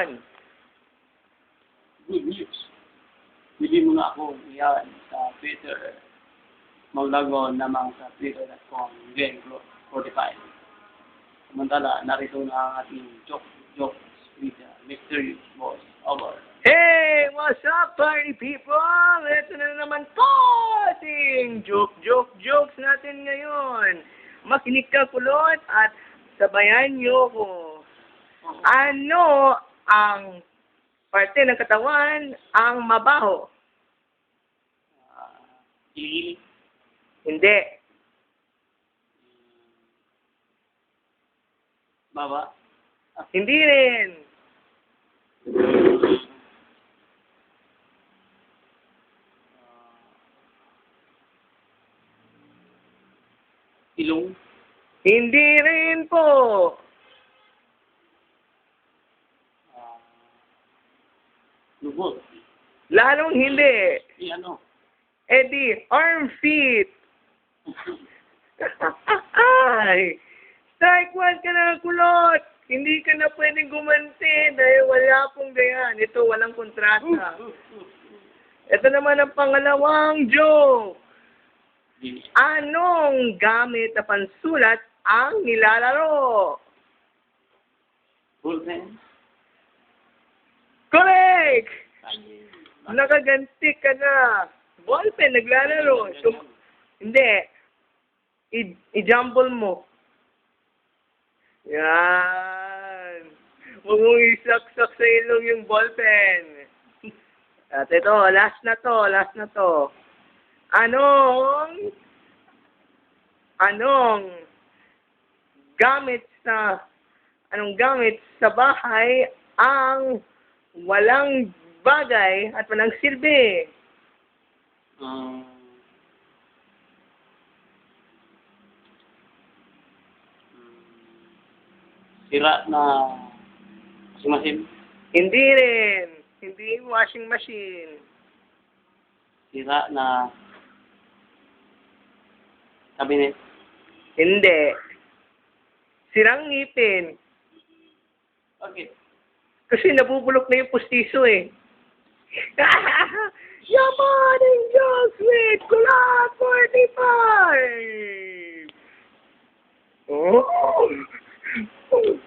ngayon? Good news. Bili mo na ako yan sa Twitter. Maglago naman sa twitter.com Gengro45. Samantala, narito na ang ating joke with the mysterious voice over. Hey! What's up, party people? Ito na naman po ating jokes natin ngayon. Makinig ka kulot at sabayan niyo ko. Ano ang parte ng katawan ang mabaho? Kilikili. Hindi. Baba. Hindi rin. Ilong. Hindi rin po. Lubot. Lalong hindi. Ano? Eddie, armpit. Ay, strike one ka na, kulot. Hindi ka na pwedeng gumanti dahil wala pong gayan. Ito, walang kontrata. Ito naman ang pangalawang joke. Anong gamit na pansulat ang nilalaro? Bullpen. Correct! Nakaganti ka na. Ballpen, naglalaro. Hindi. I-jumble mo. Yan. Huwag mong isaksak sa ilong yung ballpen. At ito, last na to. Anong gamit sa bahay ang walang bagay at walang silbi? Sira na washing machine. Hindi rin. Hindi washing machine. Sira na cabinet. Hindi. Sirang ngipin. Okay. Kasi nabubulok na yung pustiso eh. Yamaning jokes with Kulat 45! Oh!